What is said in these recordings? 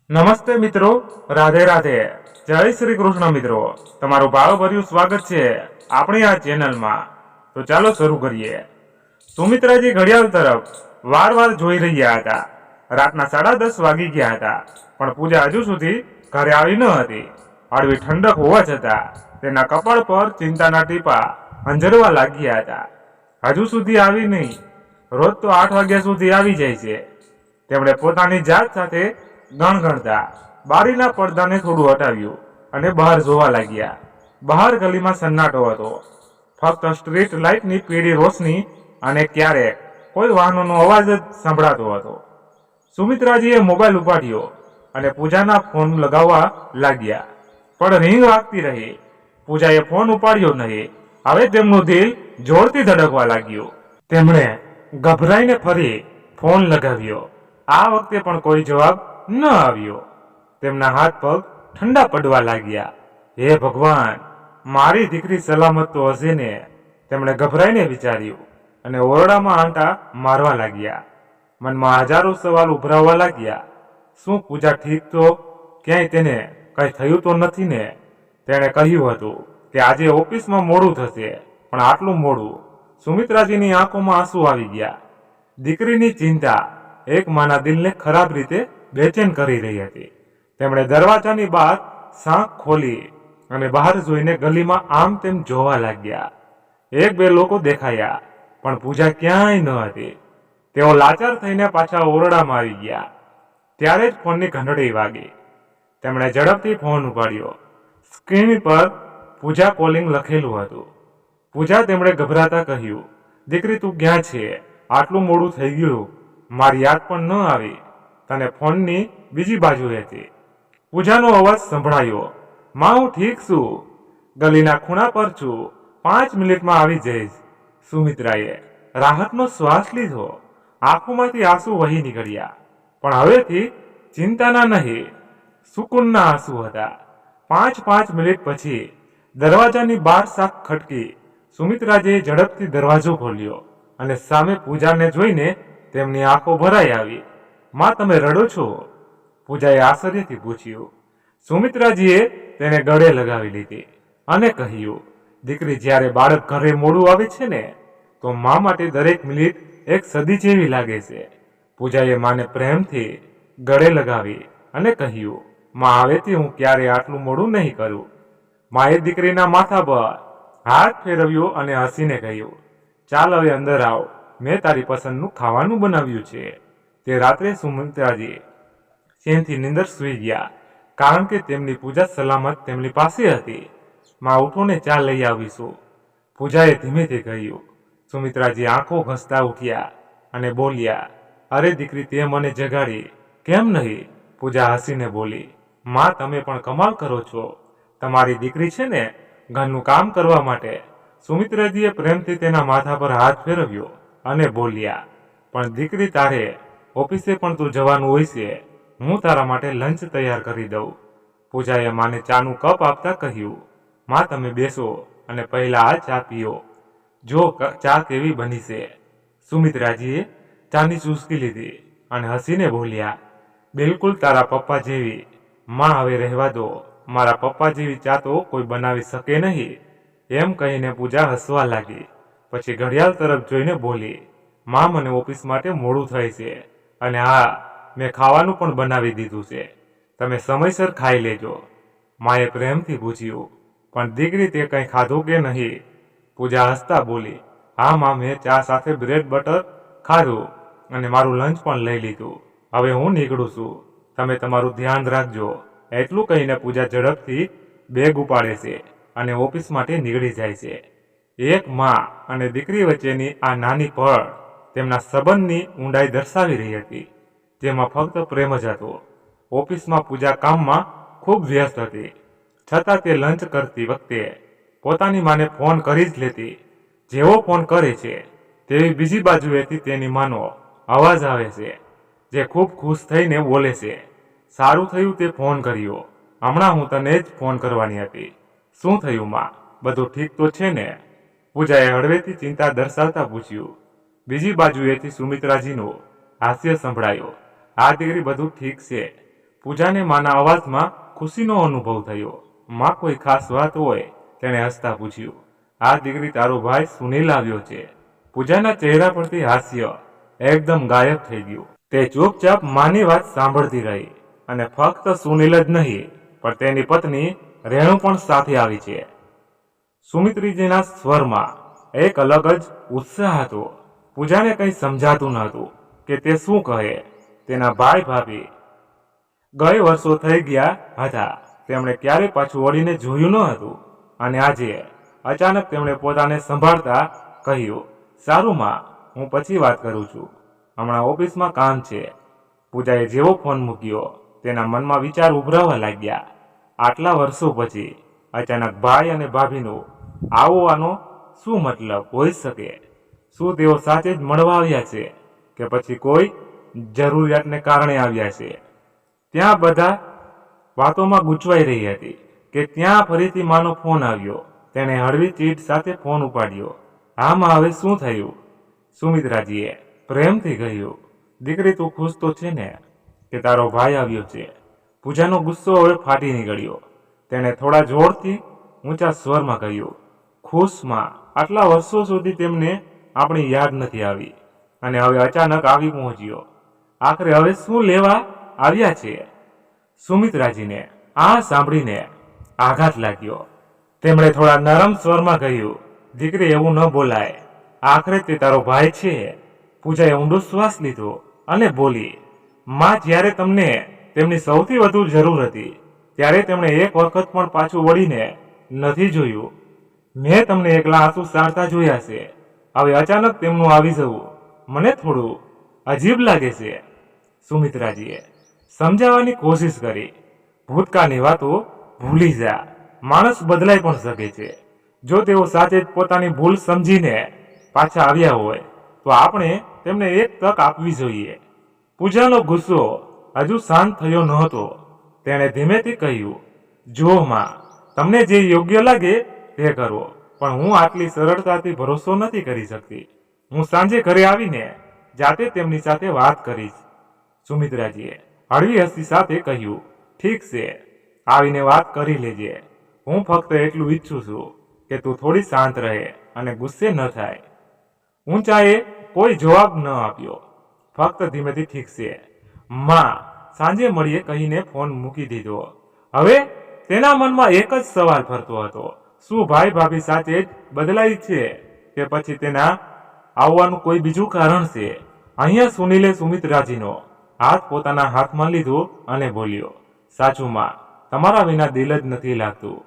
નમસ્તે મિત્રો, રાધે રાધે, જય શ્રી કૃષ્ણ મિત્રો, તમારું ભાવભર્યું સ્વાગત છે આપણી આ ચેનલમાં। તો ચાલો શરૂ કરીએ। સુમિત્રાજી ઘડિયાળ તરફ વાર વાર જોઈ રહ્યા હતા। રાતના 10:30 વાગી ગયા હતા, પણ પૂજા હજુ સુધી ઘરે આવી ન હતી। હળવી ઠંડક હોવા છતાં તેના કપાળ પર ચિંતાના ટીપા અંજરવા લાગ્યા હતા। હજુ સુધી આવી નહીં, રોજ તો 8 વાગ્યા સુધી આવી જાય છે। તેમણે પોતાની જાત સાથે ગણગણતા બારીના પડદાને થોડું હટાવ્યું અને બહાર જોવા લાગ્યા। બહાર ગલીમાં સન્નાટો હતો, ફક્ત સ્ટ્રીટ લાઇટની પીળી રોશની અને ક્યારેક કોઈ વાહનોનો અવાજ જ સંભળાતો હતો। સુમિત્રાજીએ મોબાઈલ ઉપાડ્યો અને પૂજાના ફોન લગાવવા લાગ્યા, પણ રિંગ વાગતી રહી। પૂજાએ ફોન ઉપાડ્યો નહીં। હવે તેમનું દિલ જોરથી ધડકવા લાગ્યું। તેમણે ગભરાઈને ફરી ફોન લગાવ્યો। આ વખતે પણ કોઈ જવાબ ન આવ્યો। તેમના હાથ પગ ઠંડા પડવા લાગ્યા। હે ભગવાન, મારી દીકરી સલામત તો હશે ને? તેમણે ગભરાઈને વિચાર્યું અને ઓરડામાં આંટા મારવા લાગ્યા। મનમાં હજારો સવાલ ઉભરાવા લાગ્યા। શું પૂજા ઠીક તો? ક્યાંય તેને કંઈ થયું તો નથી ને? તેણે કહ્યું હતું કે આજે ઓફિસમાં મોડું થશે, પણ આટલું મોડું? સુમિત્રાજીની આંખોમાં આંસુ આવી ગયા। દીકરીની ચિંતા એક માના દિલને ખરાબ રીતે બેચેન કરી રહી હતી। તેમણે દરવાજાની બહાર સાંક ખોલી અને બહાર જોઈને ગલીમાં આમ તેમ જોવા લાગ્યા। 1-2 લોકો દેખાયા, પણ પૂજા ક્યાંય ન હતી। તેઓ લાચાર થઈને પાછા ઓરડામાં આવી ગયા। ત્યારે જ ફોનની ઘંટડી વાગી। તેમણે ઝડપથી ફોન ઉપાડ્યો। સ્ક્રીન પર પૂજા કોલિંગ લખેલું હતું। પૂજા, તેમણે ગભરાતા કહ્યું, દીકરી તું ક્યાં છે? આટલું મોડું થઈ ગયું, મારી યાદ પણ ન આવી। તને ફોનની બીજી બાજુએથી પૂજાનો અવાજ સંભળાયો, માં હું ઠીક છું, ગલીના ખૂણા પર છું, 5 મિનિટમાં આવી જઈશ। સુમિત્રાએ રાહતનો શ્વાસ લીધો। આંખોમાંથી આંસુ વહી નીકળ્યા, પણ હવેથી ચિંતાના નહીં, સુકૂનના આંસુ હતા। 5 મિનિટ પછી દરવાજાની બહાર સાક ખટકી। સુમિત્રાજીએ ઝડપથી દરવાજો ખોલ્યો અને સામે પૂજાને જોઈને તેમની આંખો ભરાઈ આવી। માં, તમે રડો છો? પૂજાએ આશ્ચર્યથી પૂછ્યું। સુમિત્રાજીએ તેને ગળે લગાવી લીધી અને કહ્યું, દીકરી, જ્યારે બાળક ઘરે મોડું આવે છે ને, તો મા માટે દરેક મિનિટ એક સદી જેવી લાગે છે। પૂજાએ માને પ્રેમથી ગળે લગાવી અને કહ્યું, માં, હવેથી હું ક્યારેય આટલું મોડું નહીં કરું। માએ દીકરીના માથા પર હાથ ફેરવ્યો અને હસીને કહ્યું, ચાલ હવે અંદર આવ, મેં તારી પસંદનું ખાવાનું બનાવ્યું છે। તે રાત્રે સુમિત્રાજી ચેનથી નીંદર સૂઈ ગયા, કારણ કે તેમની પૂજા સલામત તેમની પાસે હતી। માં, ઉઠો ને, ચા લઈ આવીશું, પૂજાએ ધીમેથી કહ્યું। સુમિત્રાજી આંખો ઘસતા ઉઠ્યા અને બોલ્યા, અરે દીકરી, તે મને જગાડી કેમ નહીં? પૂજા હસીને બોલી, માં, તમે પણ કમાલ કરો છો, તમારી દીકરી છે ને ઘરનું કામ કરવા માટે। સુમિત્રાજીએ પ્રેમથી તેના માથા પર હાથ ફેરવ્યો અને બોલ્યા, પણ દીકરી, તારે ઓફિસે પણ તું જવાનું હોય છે, હું તારા માટે લંચ તૈયાર કરી દઉં। પૂજાએ માને ચાનું કપ આપતા કહ્યું, માં, તમે બેસો અને પહેલા આ ચા પીઓ, જો ચા કેવી બની છે। સુમિત્રાજીએ ચાની ચૂસકી લીધી અને હસીને બોલ્યા, બિલકુલ તારા પપ્પા જેવી। માં, હવે રહેવા દો, મારા પપ્પા જેવી ચા તો કોઈ બનાવી શકે નહીં। એમ કહીને પૂજા હસવા લાગી। પછી ઘડિયાળ તરફ જોઈને બોલી, માં, મને ઓફિસ માટે મોડું થાય છે, અને હા, મેં ખાવાનું પણ બનાવી દીધું છે, તમે સમયસર ખાઈ લેજો। માએ પ્રેમથી પૂછ્યું, પણ દીકરી, તે કંઈ ખાધું કે નહીં? પૂજા હસતા બોલી, હા માં, મેં ચા સાથે બ્રેડ બટર ખાધું અને મારું લંચ પણ લઈ લીધું। હવે હું નીકળું છું, તમે તમારું ધ્યાન રાખજો। એટલું કહીને પૂજા ઝડપથી બેગ ઉપાડે છે અને ઓફિસ માટે નીકળી જાય છે। એક માં અને દીકરી વચ્ચેની આ નાની પળ તેમના સંબંધની ઊંડાઈ દર્શાવી રહી હતી, જેમાં ફક્ત પ્રેમ જ હતો। ઓફિસમાં પૂજા કામમાં ખૂબ વ્યસ્ત હતી, છતાં તે લંચ કરતી વખતે પોતાની માને ફોન કરી જ લેતી। જેવો ફોન કરે છે તેવી બીજી બાજુએથી તેની માનો અવાજ આવે છે, જે ખૂબ ખુશ થઈને બોલે છે, સારું થયું તે ફોન કર્યો, હમણાં હું તને જ ફોન કરવાની હતી। શું થયું માં, બધું ઠીક તો છે ને? પૂજાએ હળવેથી ચિંતા દર્શાવતા પૂછ્યું। બીજી બાજુએથી સુમિત્રાજીનો હાસ્ય સંભળાયો, આ દીકરી, બધું ઠીક છે। પૂજાને માના અવાજમાં ખુશીનો અનુભવ થયો. માં કોઈ ખાસ વાત હોય? તેણે હસતા પૂછ્યું. આ દીકરી તારો ભાઈ સુનિલ આવ્યો છે. પૂજાના ચહેરા પરથી હાસ્ય એકદમ ગાયબ થઈ ગયું. તે ચૂપચાપ માની વાત સાંભળતી રહી. અને ફક્ત સુનિલ જ નહીં પણ તેની પત્ની રેણુ પણ સાથે આવી છે. સુમિત્રીજીના સ્વરમાં એક અલગ જ ઉત્સાહ હતો. પૂજાને કંઈ સમજાતું ન હતું કે તે શું કહે. તેના ભાઈ ભાભી ગયે વર્ષો થઈ ગયા હતા. તેમણે ક્યારેય પાછું વળીને જોયું ન હતું. અને આજે અચાનક તેમણે પોતાને સંભાળતા કહ્યું, સારું માં, હું પછી વાત કરું છું. હમણાં ઓફિસમાં કામ છે. પૂજાએ જેવો ફોન મૂક્યો તેના મનમાં વિચાર ઉભરાવા લાગ્યા. આટલા વર્ષો પછી અચાનક ભાઈ અને ભાભીનું આવવાનો શું મતલબ હોઈ શકે? શું તેઓ સાચે જ મળવા આવ્યા છે કે પછી કોઈ જરૂરિયાતને કારણે આવ્યા છે? ત્યાં બધા વાતોમાં ગૂંચવાઈ રહી હતી કે ત્યાં ફરીથી માનો ફોન આવ્યો. તેણે હળવી ચીડ સાથે ફોન ઉપાડ્યો. આમાં હવે શું થયું? સુમિત્રાજીએ પ્રેમથી કહ્યું, દીકરી તું ખુશ તો છે ને કે તારો ભાઈ આવ્યો છે? પૂજાનો ગુસ્સો હવે ફાટી નીકળ્યો. તેણે થોડા જોરથી ઊંચા સ્વરમાં કહ્યું, ખુશ માં? આટલા વર્ષો સુધી તેમને આપણી યાદ નથી આવી અને હવે અચાનક આવી પહોંચ્યો. આખરે હવે શું લેવા આવ્યા છે? સુમિત્રાજીને આ સાંભળીને આઘાત લાગ્યો. તેમણે થોડા નરમ સ્વરમાં કહ્યું, દીકરી એવું ન બોલાય. આખરે તે તારો ભાઈ છે. પૂજાએ ઊંડો શ્વાસ લીધો અને બોલી, માં, જ્યારે તમને તેમની સૌથી વધુ જરૂર હતી ત્યારે તેમણે એક વખત પણ પાછું વળીને નથી જોયું. મેં તમને એકલા આંસુ સારતા જોયા છે. હવે અચાનક તેમનું આવી જવું મને થોડું અજીબ લાગે છે. સુમિત્રાજીએ સમજાવવાની કોશિશ કરી, ભૂતકાળની વાતો ભૂલી જા. માણસ બદલાઈ પણ શકે છે. જો તેઓ સાચે જ પોતાની ભૂલ સમજીને પાછા આવ્યા હોય તો આપણે તેમને એક તક આપવી જોઈએ. પૂજાનો ગુસ્સો હજુ શાંત થયો નહોતો. તેણે ધીમેથી કહ્યું, જો માં, તમને જે યોગ્ય લાગે તે કરો, પણ હું આટલી સરળતાથી ભરોસો નથી કરી શકતી. હું સાંજે ઘરે આવીને જાતે તેમની સાથે વાત કરીશ. સુમિત્રાજીએ હળવી હસી સાથે કહ્યું, ઠીક છે, આવીને વાત કરી લેજે. હું ફક્ત એટલું ઈચ્છું છું કે તું થોડી શાંત રહે અને ગુસ્સે ન થાય. ઊંચાએ કોઈ જવાબ ન આપ્યો, ફક્ત ધીમેથી ઠીક છે માં, સાંજે મળીએ કહીને ફોન મૂકી દીધો. હવે તેના મનમાં એક જ સવાલ ફરતો હતો, શું ભાઈ ભાભી સાચે જ બદલાઈ છે કે પછી તેના આવવાનું કોઈ બીજું કારણ છે? અહીંયા સુનિલે સુમિત્રાજીનો હાથ પોતાના હાથમાં લીધો અને બોલ્યો, સાચું માં, તમારા વિના દિલ જ નથી લાગતું.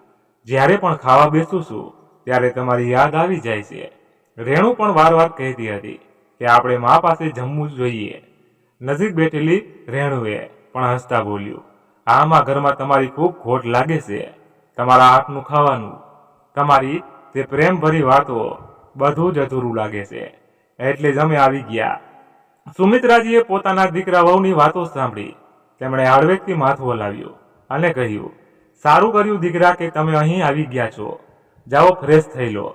જ્યારે પણ ખાવા બેસું છું ત્યારે તમારી યાદ આવી જાય છે. રેણુ પણ વાર કહેતી હતી કે આપણે મા પાસે જમવું જોઈએ. નજીક બેઠેલી રેણુએ પણ હસતા બોલ્યું, આમાં ઘરમાં તમારી ખૂબ ખોટ લાગે છે. તમારા હાથનું ખાવાનું, તમારી તે પ્રેમભરી વાતો, બધું જ અધૂરું લાગે છે. એટલે જ અમે આવી ગયા. સુમિત્રાજીએ પોતાના દીકરા વહુની વાતો સાંભળી. તેમણે હળવેકથી માથું હલાવ્યું અને કહ્યું, સારું કર્યું દીકરા કે તમે અહીં આવી ગયા છો. જાઓ, ફ્રેશ થઈ લો.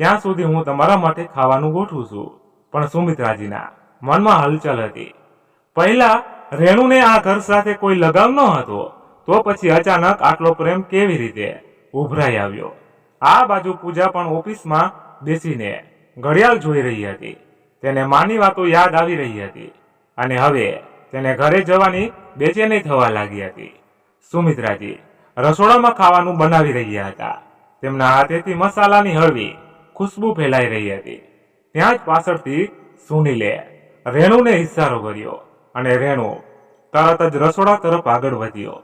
ત્યાં સુધી હું તમારા માટે ખાવાનું ગોઠવું છું. પણ સુમિત્રાજીના મનમાં હલચલ હતી. પહેલા રેણુને આ ઘર સાથે કોઈ લગાવ ન હતો, તો પછી અચાનક આટલો પ્રેમ કેવી રીતે ઉભરાઈ આવ્યો? આ બાજુ પૂજા પણ ઓફિસમાં બેસીને ઘડિયાળ જોઈ રહી હતી. તેને માની વાતો યાદ આવી રહી હતી અને હવે તેને ઘરે જવાની બેચેની થવા લાગી હતી. સુમિત્રાજી રસોડામાં ખાવાનું બનાવી રહ્યા હતા. તેમના હાથેથી મસાલાની હળવી ખુશ્બુ ફેલાઈ રહી હતી. ત્યાં જ પાછળથી સુનિલે રેણુને ઇશારો કર્યો અને રેણુ તરત જ રસોડા તરફ આગળ વધ્યો.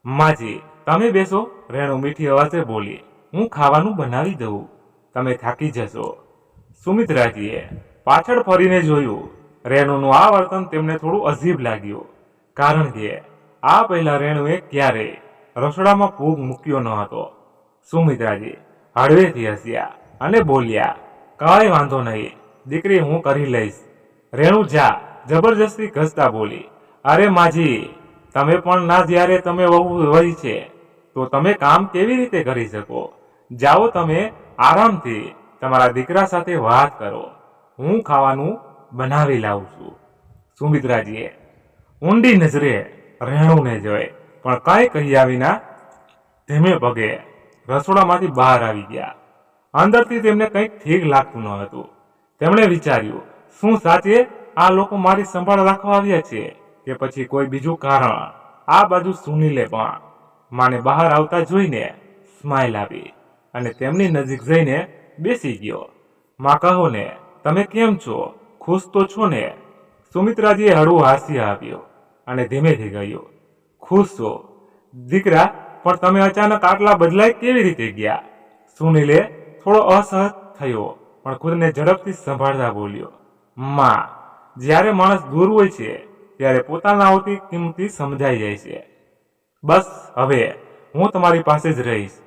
માજી, તમે બેસો, રેણુ મીઠી અવાજે બોલી. હું ખાવાનું બનાવી દઉં, તમે થાકી જશો. સુમિત્રાજીએ પાછળ ફરીને જોયું. રેણુનું આ વર્તન તેમને થોડું અજીબ લાગ્યું, કારણ કે આ પહેલા રેણુએ ક્યારેય રસોડામાં ફૂગ મૂક્યો ન હતો. સુમિત્રાજી હળવેથી હસ્યા અને બોલ્યા, કઈ વાંધો નહીં દીકરી, હું કરી લઈશ. રેણુ જા, જબરજસ્તી ઘસતા બોલી. અરે માજી, તમે પણ ના, જ્યારે તમે વહુ વહી છે તો તમે કામ કેવી રીતે કરી શકો? જાઓ, તમે આરામથી તમારા દીકરા સાથે વાત કરો. હું ખાવાનું બનાવી લાવું છું. સુમિત્રાજીએ ઊંડી નજરે રેણુને જોઈ પણ કાંઈ કહ્યા વિના ધીમે પગે રસોડામાંથી બહાર આવી ગયા. અંદરથી તેમને કંઈક ઠીક લાગતું ન હતું. તેમણે વિચાર્યું, શું સાચે આ લોકો મારી સંભાળ રાખવા આવ્યા છે કે પછી કોઈ બીજું કારણ? આ બાજુ સુનિલે પણ માને બહાર આવતા જોઈને સ્માઇલ આપી અને તેમની નજીક જઈને બેસી ગયો. માં, કહો ને, તમે કેમ છો? ખુશ તો છો ને? સુમિત્રાજીએ હળવું હાસ્ય આપ્યું અને ધીમેથી કહ્યું, ખુશ છો દીકરા, પણ તમે અચાનક આટલા બદલાઈ કેવી રીતે ગયા? સુનિલે થોડો અસહજ થયો પણ ખુદને ઝડપથી સંભાળતા બોલ્યો, માં, જ્યારે માણસ દૂર હોય છે ત્યારે પોતાના આવતી કિંમતી સમજાઈ જાય છે. બસ હવે હું તમારી પાસે જ રહીશ.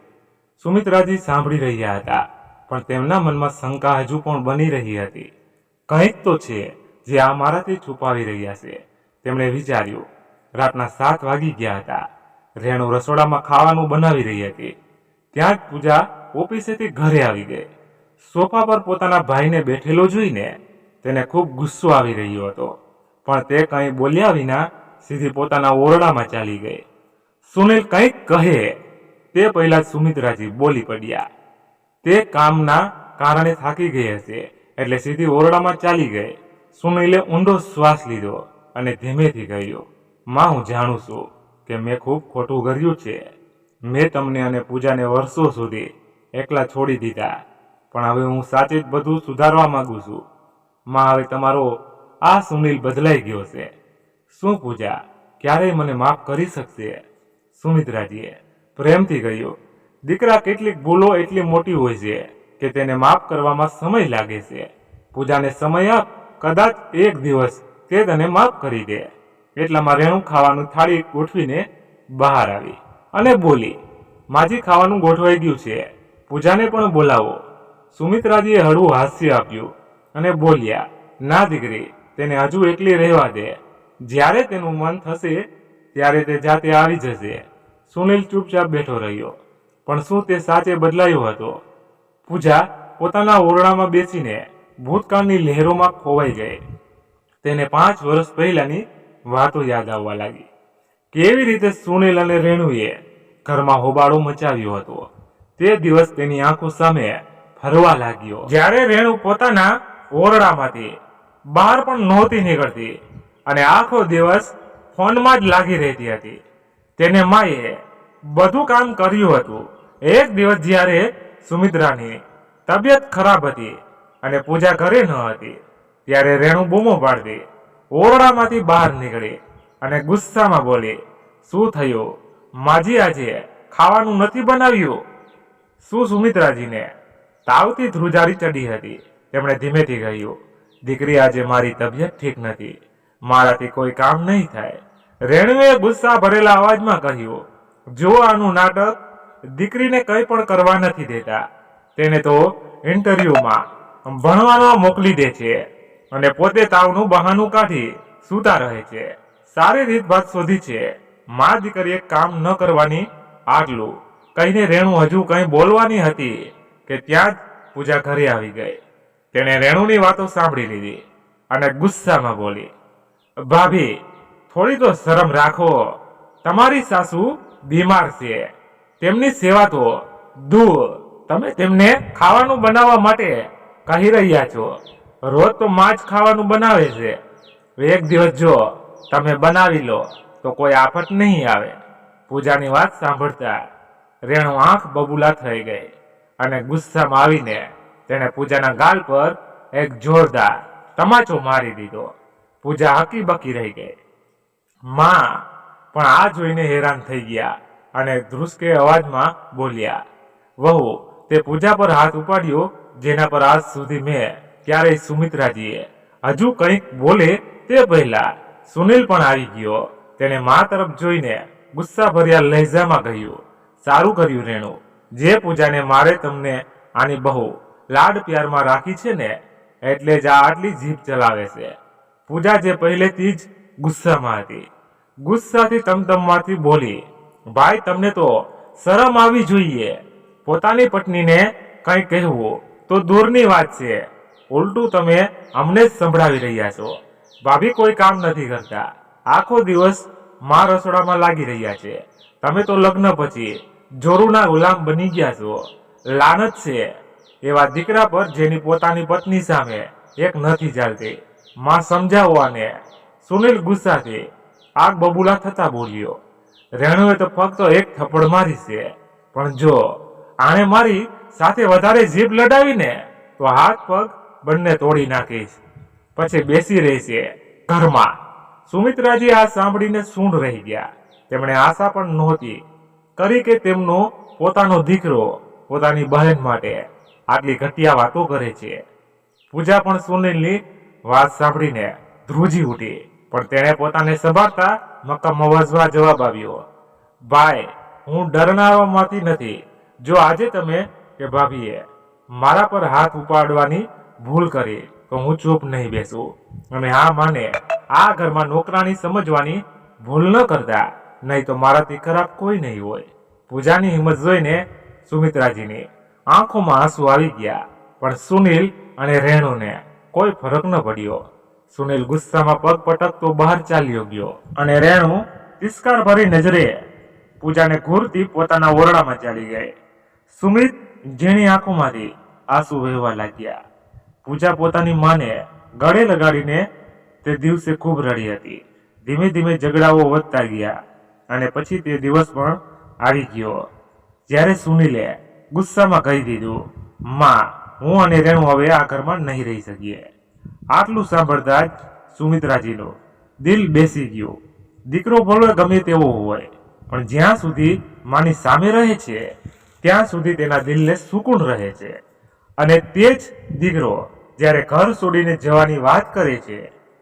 સુમિત્રાજી સાંભળી રહ્યા હતા પણ તેમના મનમાં શંકા હજુ પણ બની રહી હતી. કંઈક તો છે જે આ મારાથી છુપાવી રહ્યા છે, તેમણે વિચાર્યું. રાતના 7 વાગી ગયા હતા. રેણુ રસોડામાં ખાવાનું બનાવી રહી હતી. ત્યાં જ પૂજા ઓફિસેથી ઘરે આવી ગઈ. સોફા પર પોતાના ભાઈને બેઠેલો જોઈને તેને ખૂબ ગુસ્સો આવી રહ્યો હતો, પણ તે કંઈ બોલ્યા વિના સીધી પોતાના ઓરડામાં ચાલી ગઈ. સુનિલ કંઈક કહે તે પહેલા સુમિત્રાજી બોલી પડ્યા. તે કામના કારણે થાકી ગઈ હશે એટલે સીધી ઓરડામાં ચાલી ગઈ. સુનિલે ઊંડો શ્વાસ લીધો અને ધીમેથી કહ્યું, માં, હું જાણું છું કે મેં ખૂબ ખોટું કર્યું છે. મેં તમને અને પૂજાને વર્ષો સુધી એકલા છોડી દીધા, પણ હવે હું સાચે જ બધું સુધારવા માંગુ છું. માં, હવે તમારો આ સુનિલ બદલાઈ ગયો છે. શું પૂજા ક્યારેય મને માફ કરી શકશે? સુમિત્રાજીએ પ્રેમથી કહ્યું, દીકરા, કેટલીક ભૂલો એટલી મોટી હોય છે કે તેને માફ કરવામાં સમય લાગે છે. પૂજાને સમય આપ, કદાચ એક દિવસ તે તને માફ કરી દે. એટલામાં રેણુ ખાવાનું થાળી ગોઠવીને બહાર આવી અને બોલી, માજી, ખાવાનું ગોઠવાઈ ગયું છે, પૂજાને પણ બોલાવો. સુમિત્રાજીએ હળવું હાસ્ય આપ્યું અને બોલ્યા, ના દીકરી, તેને હજુ એકલી રહેવા દે. જ્યારે તેનું મન થશે ત્યારે તે જાતે આવી જશે. સુનિલ ચૂપચાપ બેઠો રહ્યો. પણ શું તે સાચે બદલાયો હતો? પૂજા પોતાના ઓરડામાં બેસીને ભૂતકાળની લહેરોમાં ખોવાઈ ગઈ. તેને 5 વર્ષ પહેલાની વાતો યાદ આવવા લાગી. કેવી રીતે સુનિલ અને રેણુએ ઘરમાં હોબાળો મચાવ્યો હતો. તે દિવસ તેની આંખો સામે ફરવા લાગ્યો જ્યારે રેણુ પોતાના ઓરડામાંથી બહાર પણ નહોતી નીકળતી અને આખો દિવસ ફોનમાં જ લાગી રહેતી હતી. તેને માએ બધું કામ કર્યું હતું. એક દિવસ જ્યારે સુમિત્રાની તબિયત ખરાબ હતી અને પૂજા ઘરે ન હતી ત્યારે રેણુ બૂમો પાડતી ઓરડામાંથી બહાર નીકળી અને ગુસ્સામાં બોલી, શું થયું માજી, આજે ખાવાનું નથી બનાવ્યું? શું? સુમિત્રાજીને તાવથી ધ્રુજારી ચડી હતી. તેમણે ધીમેથી કહ્યું, દીકરી, આજે મારી તબિયત ઠીક નથી, મારાથી કોઈ કામ નહીં થાય. રેણુએ ગુસ્સા ભરેલા અવાજમાં કહ્યું, જો આનું નાટક દીકરીને કંઈ પણ કરવા નથી દેતા. તેને તો ઇન્ટરવ્યુમાં ભણવામાં મોકલી દે છે અને પોતે તાવનું બહાનું કાઢી સૂતા રહે છે. સારી રીતભાત શોધી છે. મા દીકરીએ કામ ન કરવાની. આટલું કહીને રેણુ હજુ કંઈ બોલવાની હતી કે ત્યાં જ પૂજા ઘરે આવી ગઈ. તેણે રેણુની વાતો સાંભળી લીધી અને ગુસ્સામાં બોલી, ભાભી, થોડી તો શરમ રાખો. તમારી સાસુ બીમાર છે, તેમની સેવા તો દૂર. તમે તેમને ખાવાનું બનાવવા માટે કહી રહ્યા છો. રોજ તો માં જ ખાવાનું બનાવે છે. એક દિવસ જો તમે બનાવી લો તો કોઈ આફત નહીં આવે. પૂજાની વાત સાંભળતા રેણુ આંખ બબૂલા થઈ ગઈ અને ગુસ્સામાં આવીને તેણે પૂજાના ગાલ પર એક જોરદાર તમાચો મારી દીધો. પૂજા હકી બકી રહી ગઈ. માં પણ આ જોઈને હેરાન થઈ ગયા અને ધ્રુસકે અવાજમાં બોલ્યા, વહુ, તે પૂજા પર હાથ ઉપાડ્યો જેના પર આજ સુધી મેં ક્યારેય. સુમિત્રાજીએ હજુ કંઈક બોલે તે પહેલા સુનિલ પણ આવી ગયો. તેણે મા તરફ જોઈને ગુસ્સા ભર્યા લહેજામાં કહ્યું, સારું કર્યું રેણુ, જે પૂજાને મારે તમને આની બહુ લાડ પ્યારમાં રાખી છે ને, એટલે જ આ આટલી જીભ ચલાવે છે. પૂજા જે પહેલેથી જ ગુસ્સામાં હતી, ગુસ્સાથી તમતમમાંથી બોલી, ભાઈ, તમને તો શરમ આવી જોઈએ. પોતાની પત્નીને કંઈ કહેવું તો દૂરની વાત છે, ઉલટું તમે અમને જ સંભળાવી રહ્યા છો. ભાભી કોઈ કામ નથી કરતા, આખો દિવસ મા રસોડામાં લાગી રહ્યા છે. તમે તો લગ્ન પછી જોરુના ગુલામ બની ગયા છો. લાનત છે એવા દીકરા પર જેની પોતાની પત્ની સામે એક નથી ચાલતી. માં સમજાવો આને. સુનિલ ગુસ્સાથી આગ બબૂલા થતા બોલ્યો. રેણુએ તો ફક્ત એક થપ્પડ મારી છે, પણ જો આણે મારી સાથે વધારે જીભ લડાવીને તો હાથ પગ બંને તોડી નાખીશ. પછી બેસી રહેશે ઘરમાં. સુમિત્રાજી આ સાંભળીને સૂંઢ રહી ગયા. તેમણે આશા પણ નહોતી કરી કે તેમનો પોતાનો દીકરો પોતાની બહેન માટે આટલી ઘટિયા વાતો કરે છે. પૂજા પણ સુનિલની વાત સાંભળીને ધ્રુજી ઉઠી, પણ તેણે પોતાને સંભાળતા મક્કમ અવાજમાં જવાબ આવ્યો, ભાઈ, હું ડરનારામાંથી નથી. જો આજે તમે કે ભાભીએ મારા પર હાથ ઉપાડવાની ભૂલ કરી તો હું ચૂપ નહીં બેસું. અને હા, માને આ ઘરમાં નોકરાણી સમજવાની ભૂલ ન કરતા, નહીં તો મારાથી ખરાબ કોઈ નહીં હોય. પૂજાની હિંમત જોઈને સુમિત્રાજીની આંખોમાં આંસુ આવી ગયા, પણ સુનિલ અને રેણુને કોઈ ફરક ન પડ્યો. સુનિલ ગુસ્સામાં પગ પટકતો બહાર ચાલ્યો ગયો અને રેણુ તિસ્કાર ભરી નજરે પૂજાને ઘૂરતી પોતાના ઓરડામાં ચાલી ગઈ. સુમિત ઝીણી આંખોમાંથી આંસુ વહેવા લાગ્યા. પૂજા પોતાની માને ગળે લગાડીને તે દિવસે ખૂબ રડી હતી. ધીમે ધીમે ઝઘડાઓ વધતા ગયા અને પછી તે દિવસ પણ આવી ગયો જ્યારે સુનિલે ગુસ્સામાં કહી દીધું, માં, હું અને રેણુ હવે આ ઘરમાં નહીં રહી શકીએ. આટલું સાંભળતા જ સુમિત્રાજીનું દિલ બેસી ગયું. દીકરો ભલે ગમે તેવો હોય, પણ જ્યાં સુધી માની સામે રહે છે ત્યાં સુધી તેના દિલને સુકૂન રહે છે. અને તે જ દીકરો જ્યારે ઘર છોડીને જવાની વાત કરે છે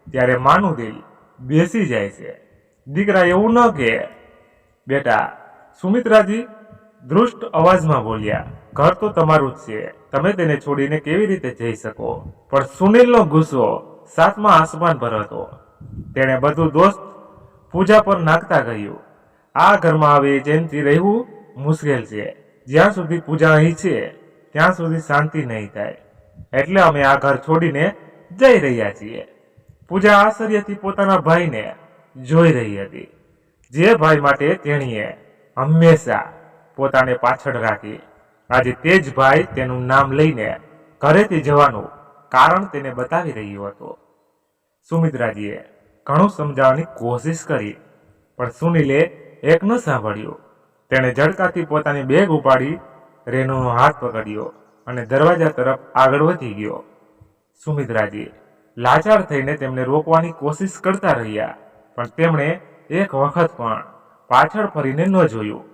ત્યારે માનું દિલ બેસી જાય છે. દીકરા એવું ન કે બેટા, સુમિત્રાજી દૃષ્ટ અવાજમાં બોલ્યા, ઘર તો તમારું જ છે, તમે તેને છોડીને કેવી રીતે જઈ શકો? પણ સુનિલનો ગુસ્સો સાતમા આસમાન પર હતો. તેણે બધું દોસ્ત પૂજા પર નાખતા કહ્યું, આ ઘરમાં હવે ચેનથી રહેવું મુશ્કેલ છે. જ્યાં સુધી પૂજા અહીં છે ત્યાં સુધી શાંતિ નહીં થાય, એટલે અમે આ ઘર છોડીને જઈ રહ્યા છીએ. પૂજા આશ્ચર્યથી પોતાના ભાઈને જોઈ રહી હતી, જે ભાઈ માટે તેણીએ હંમેશા પોતાને પાછળ રાખી. આજે તે જ ભાઈ તેનું નામ લઈને ઘરેથી જવાનું કારણ તેને બતાવી રહ્યો હતો. સુમિત્રાજીએ ઘણું સમજાવવાની કોશિશ કરી, પણ સુનિલે એક ન સાંભળ્યું. તેણે ઝડકાથી પોતાની બેગ ઉપાડી રેણુનો હાથ પકડ્યો અને દરવાજા તરફ આગળ વધી ગયો. સુમિત્રાજી લાચાર થઈને તેમને રોકવાની કોશિશ કરતા રહ્યા, પણ તેમણે એક વખત પણ પાછળ ફરીને ન જોયું.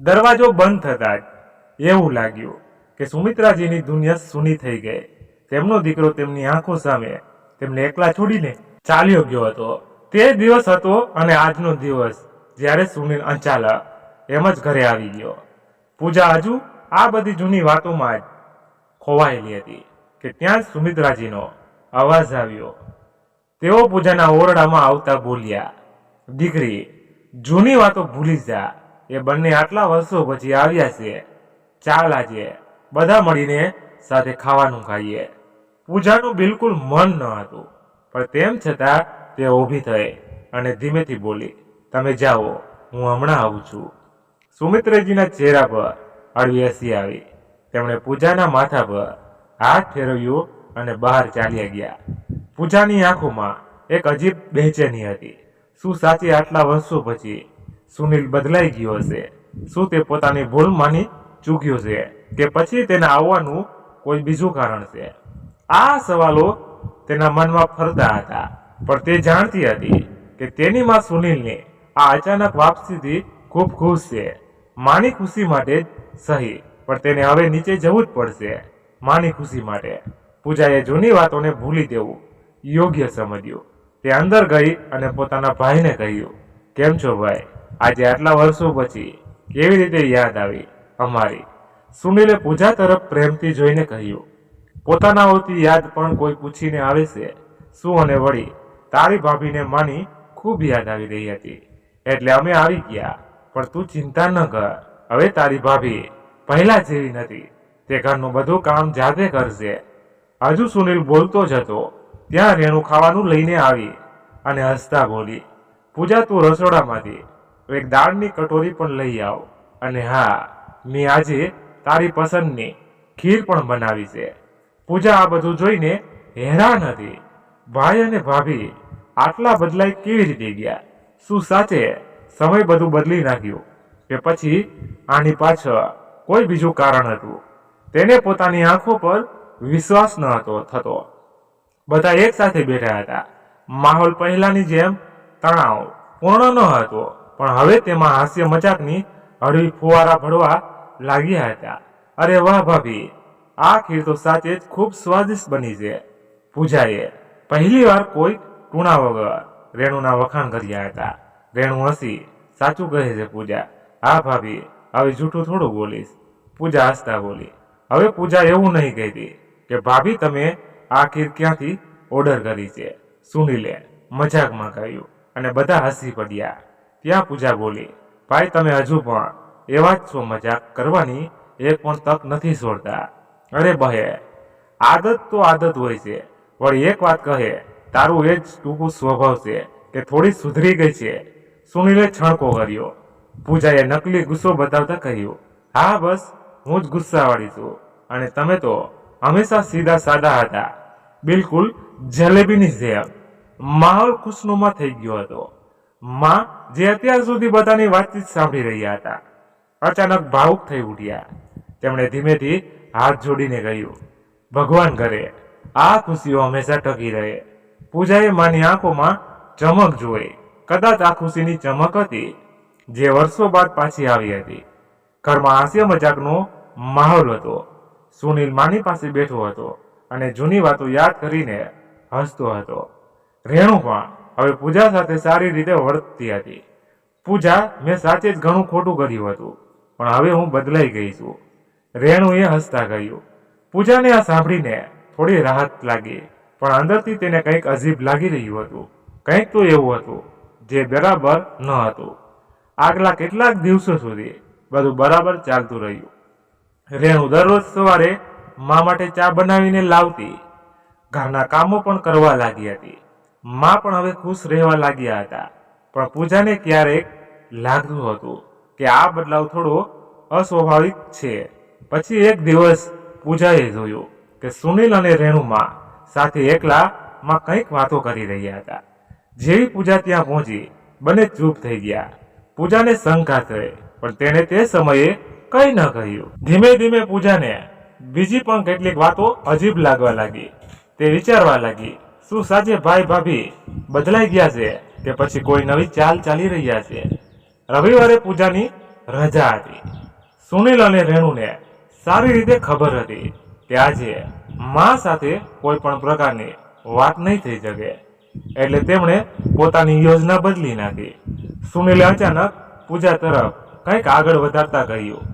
દરવાજો બંધ થતા જ એવું લાગ્યું કે સુમિત્રાજીની દુનિયા સૂની થઈ ગઈ. તેમનો દીકરો તેમની આંખો સામે તેમને એકલા છોડીને ચાલ્યો ગયો હતો. તે દિવસ હતો અને આજનો દિવસ જ્યારે સુનિલ અચાનક એમ જ ઘરે આવી ગયો. પૂજા હજુ આ બધી જૂની વાતોમાં જ ખોવાયેલી હતી કે ત્યાં જ સુમિત્રાજીનો અવાજ આવ્યો. તેઓ પૂજાના ઓરડામાં આવતા બોલ્યા, દીકરી, જૂની વાતો ભૂલી જા. એ બંને આટલા વર્ષો પછી આવ્યા છે. ચાલ આજે બધા મળીને સાથે ખાવાનું ખાઈએ. પૂજાનું બિલકુલ મન ન હતું, પણ તેમ છતાં તે ઊભી થઈ અને ધીમેથી બોલી, તમે જાઓ, હું હમણાં આવું છું. સુમિત્રાજીના ચહેરા પર હળવી હસી આવી. તેમણે પૂજાના માથા પર હાથ ફેરવ્યો અને બહાર ચાલ્યા ગયા. પૂજાની આંખોમાં એક અજીબ બેચેની હતી. શું સાચી આટલા વર્ષો પછી સુનિલ બદલાઈ ગયો હશે? શું તે પોતાની ભૂલ માની ચૂક્યો છે કે પછી તેના આવવાનું કોઈ બીજું કારણ છે? આ સવાલો તેના મનમાં ફરતા હતા, પણ તે જાણતી હતી કે તેની માં સુનિલની આ અચાનક વાપસીથી ખૂબ ખુશ છે. માની ખુશી માટે જ સહી, પણ તેને હવે નીચે જવું જ પડશે માની ખુશી માટે. પૂજાએ જૂની વાતોને ભૂલી દેવું યોગ્ય સમજ્યું. તે અંદર ગઈ અને પોતાના ભાઈને કહ્યું, કેમ છો ભાઈ? આજે આટલા વર્ષો પછી કેવી રીતે યાદ આવી અમારી? સુનિલે પૂજા તરફ પ્રેમથી જોઈને કહ્યું, પોતાના હોતી યાદ પણ કોઈ પૂછીને આવે છે શું? અને વળી તારી ભાભીને માની ખૂબ યાદ આવી રહી હતી, એટલે અમે આવી ગયા. પણ તું ચિંતા ન કર, હવે તારી ભાભી પહેલા જેવી નથી. તે ઘરનું બધું કામ જાતે કરશે. હજુ સુનિલ બોલતો જ હતો ત્યાં રેણુ ખાવાનું લઈને આવી અને હસતા બોલી, પૂજા તું રસોડામાંથી એક દાળની કટોરી પણ લઈ આવ, અને હા, મેં આજે તારી પસંદની ખીર પણ બનાવી છે. પૂજા આ બધું જોઈને હેરાન હતી. ભાઈ અને ભાભી આટલા બદલાઈ કેવી રીતે ગયા? શું સાચે સમય બધું બદલી નાખ્યું કે પછી આની પાછળ કોઈ બીજું કારણ હતું? તેને પોતાની આંખો પર વિશ્વાસ ન હતો થતો. બધા એક સાથે બેઠા હતા. માહોલ પહેલાની જેમ તણાવ પૂર્ણ ન હતો, પણ હવે તેમાં હાસ્ય મજાકની હળવી ફુવારા ભળવા લાગ્યા હતા. અરે વાહ ભાભી, આ ખીર તો સાચે જ ખૂબ સ્વાદિષ્ટ બની છે. પૂજાએ પહેલી વાર કોઈ ટૂણા વગર રેણુના વખાણ કર્યા હતા. રેણુ હસી, સાચું કહે છે પૂજા. હા ભાભી, હવે જૂઠું થોડું બોલીશ. પૂજા હસતા બોલી. હવે પૂજા એવું નહીં કહેતી કે ભાભી તમે આ ખીર ક્યાંથી ઓર્ડર કરી છે, સુનીલે મજાકમાં કહ્યું, અને બધા હસી પડ્યા. ત્યાં પૂજા બોલી, ભાઈ તમે હજુ પણ એવા જ છો, મજાક કરવાની એક પણ તક નથી છોડતા. અરે બહે, આદત તો આદત હોય છે. વળી એક વાત કહે, તારું એ જ ટૂંકું સ્વભાવ છે કે થોડી સુધરી ગઈ છે? સુનીલે છણકો કર્યો. પૂજાએ નકલી ગુસ્સો બતાવતા કહ્યું, હા બસ, હું જ ગુસ્સાવાળી છું, અને તમે તો હંમેશા સીધા સાદા હતા, બિલકુલ જલેબીની જેમ. માહોલ ખુશનુમા થઈ ગયો હતો. માં, જે અત્યાર સુધી બધાની વાતચીત સાંભળી રહ્યા હતા, અચાનક ભાવુક થઈ ઉઠ્યા. તેમણે ધીમેથી હાથ જોડીને કહ્યું, ભગવાન કરે આ ખુશીઓ હંમેશા ટકી રહે. પૂજાએ માની આંખોમાં ચમક જોઈ. કદાચ આ ખુશીની ચમક હતી જે વર્ષો બાદ પાછી આવી હતી. ઘરમાં હાસ્ય મજાકનો માહોલ હતો. સુનિલ માની પાસે બેઠો હતો અને જૂની વાતો યાદ કરીને હસતો હતો. રેણુ પણ હવે પૂજા સાથે સારી રીતે વર્તતી હતી. પૂજા, મેં સાચે જ ઘણું ખોટું કર્યું હતું, પણ હવે હું બદલાઈ ગઈ છું, રેણુએ હસતા કહ્યું. પૂજાને આ સાંભળીને થોડી રાહત લાગી, પણ અંદરથી તેને કંઈક અજીબ લાગી રહ્યું હતું. કંઈક તો એવું હતું જે બરાબર ન હતું. આગલા કેટલાક દિવસો સુધી બધું બરાબર ચાલતું રહ્યું. રેણુ દરરોજ સવારે મા માટે ચા બનાવીને લાવતી. ઘરના કામો પણ કરવા લાગી હતી. મા પણ હવે ખુશ રહેવા લાગ્યા હતા. પણ પૂજાને ક્યારેક લાગતું હતું કે આ બદલાવ થોડો અસ્વાભાવિક છે. પછી એક દિવસ પૂજાએ જોયું કે સુનિલ અને રેણુમાં સાથે એકલામાં કંઈક વાતો કરી રહ્યા હતા. જેવી પૂજા ત્યાં પહોંચી, બંને ચૂપ થઈ ગયા. પૂજાને શંકા થઈ, પણ તેણે તે સમયે કંઈ ન કહ્યું. ધીમે ધીમે પૂજાને બીજી પણ કેટલીક વાતો અજીબ લાગવા લાગી. તે વિચારવા લાગી, શું સાચે ભાઈ ભાભી બદલાઈ ગયા છે કે પછી કોઈ નવી ચાલ ચાલી રહ્યા છે? રવિવારે પૂજાની રજા હતી. સુનિલ અને રેણુને સારી રીતે ખબર હતી કે આજે મા સાથે કોઈ પણ પ્રકારની વાત નહીં થઈ શકે, એટલે તેમણે પોતાની યોજના બદલી નાખી. સુનિલે અચાનક પૂજા તરફ કંઈક આગળ વધારતા કહ્યું.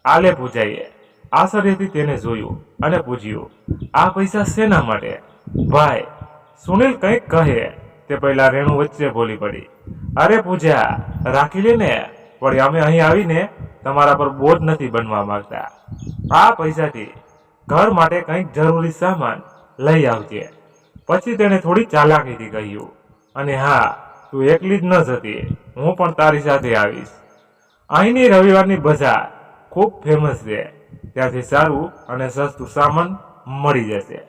આલે. પૂજાએ આશ્ચર્યથી તેને જોયું અને પૂછ્યું, આ પૈસા શેના માટે ભાઈ? સુનિલ કંઈક કહે તે પહેલા રેણુ વચ્ચે બોલી પડી. અરે પૂજા, રાખી લે ને, વળી અમે અહીં આવીને તમારા પર બોજ નથી બનવા માંગતા. આ પૈસાથી ઘર માટે કંઈક જરૂરી સામાન લઈ આવજે. પછી તેને થોડી ચાલાકીથી કહ્યું, અને હા, તું એકલી જ ન જતી, હું પણ તારી સાથે આવીશ. અહીંની રવિવારની બજાર ખૂબ ફેમસ છે, ત્યાંથી સારું અને સસ્તું સામાન મળી જશે.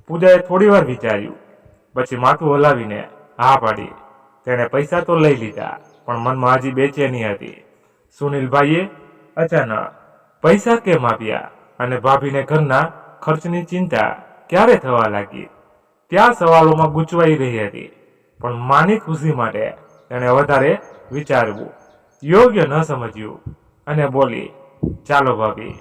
પૂજાએ થોડી વાર વિચાર્યું, પછી માથું હલાવીને હા પાડી. તેણે પૈસા તો લઈ લીધા, પણ મનમાં હજી બેચેની હતી. સુનિલભાઈએ અચાનક પૈસા કેમ આપ્યા અને ભાભીને ઘરના ખર્ચની ચિંતા ક્યારે થવા લાગી? ત્યાં સવાલોમાં ગૂંચવાઈ રહી હતી, પણ માની ખુશી માટે તેણે વધારે વિચારવું યોગ્ય ન સમજ્યું અને બોલી, ચાલો ભાભી,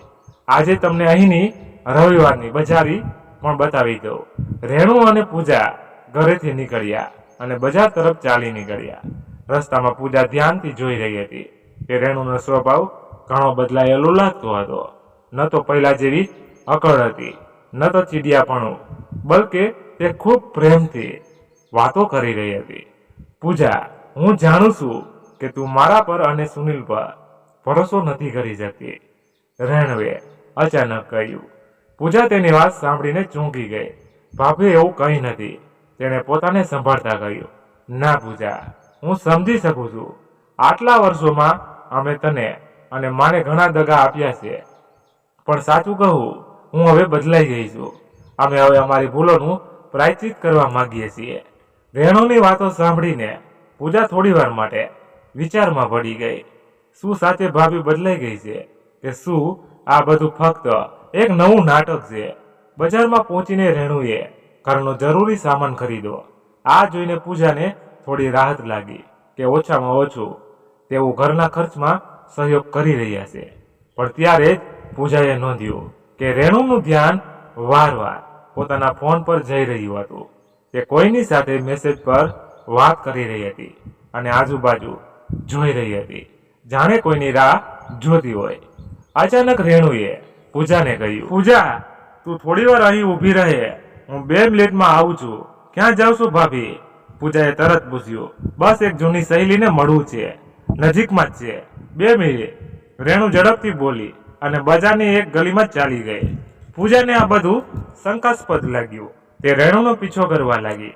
આજે તમને અહીંની રવિવારની બજારી પણ બતાવી દઉં. રેણુ અને પૂજા ઘરેથી નીકળ્યા અને બજાર તરફ ચાલી નીકળ્યા. રસ્તામાં પૂજા ધ્યાનથી જોઈ રહી હતી કે રેણુનો સ્વભાવ ઘણો બદલાયેલો લાગતો હતો. ન તો પહેલા જેવી અકળ હતી, ન તો ચીડિયાપણું, બલકે તે ખૂબ પ્રેમથી વાતો કરી રહી હતી. પૂજા, હું જાણું છું કે તું મારા પર અને સુનિલ પર ભરોસો નથી કરી શકતી, રેણુએ અચાનક કહ્યું. પૂજા તેની વાત સાંભળીને ચોંકી ગઈ. ભાભી, એવું કંઈ નથી, તેણે પોતાને સંભાળતા કહ્યું. ના પૂજા, હું સમજી શકું છું. આટલા વર્ષોમાં અમે તને અને માને ઘણા દગા આપ્યા છે, પણ સાચું કહું, હું હવે બદલાઈ ગઈ છું. અમે હવે અમારી ભૂલોનું પ્રાયશ્ચિત કરવા માંગીએ છીએ. રેણુની વાતો સાંભળીને પૂજા થોડીવાર માટે વિચારમાં પડી ગઈ. શું સાચે ભાભી બદલાઈ ગઈ છે કે શું આ બધું ફક્ત એક નવું નાટક છે? બજારમાં પહોંચીને રેણુએ ઘરનો જરૂરી સામાન ખરીદ્યો. આ જોઈને પૂજાને થોડી રાહત લાગી કે ઓછામાં ઓછું તેઓ ઘરના ખર્ચમાં સહયોગ કરી રહ્યા છે. પણ ત્યારે જ પૂજાએ નોંધ્યું કે રેણુનું ધ્યાન વારવાર પોતાના ફોન પર જઈ રહ્યું હતું. તે કોઈની સાથે મેસેજ પર વાત કરી રહી હતી અને આજુબાજુ જોઈ રહી હતી, જાણે કોઈની રાહ જોતી હોય. અચાનક રેણુએ પૂજાને કહ્યું, પૂજા, તું થોડી વાર અહીં ઊભી રહે, હું 2 મિનિટમાં આવું છું. ક્યાં જાઉં છું ભાભી? પૂજાએ તરત પૂછ્યું. બસ એક જૂની સહેલીને મળવું છે, નજીકમાં જ છે, 2 મિનિટ. રેણુ ઝડપથી બોલી અને બજારની એક ગલીમાં ચાલી ગઈ. પૂજાને આ બધું શંકાસ્પદ લાગ્યું. તે રેણુનો પીછો કરવા લાગી.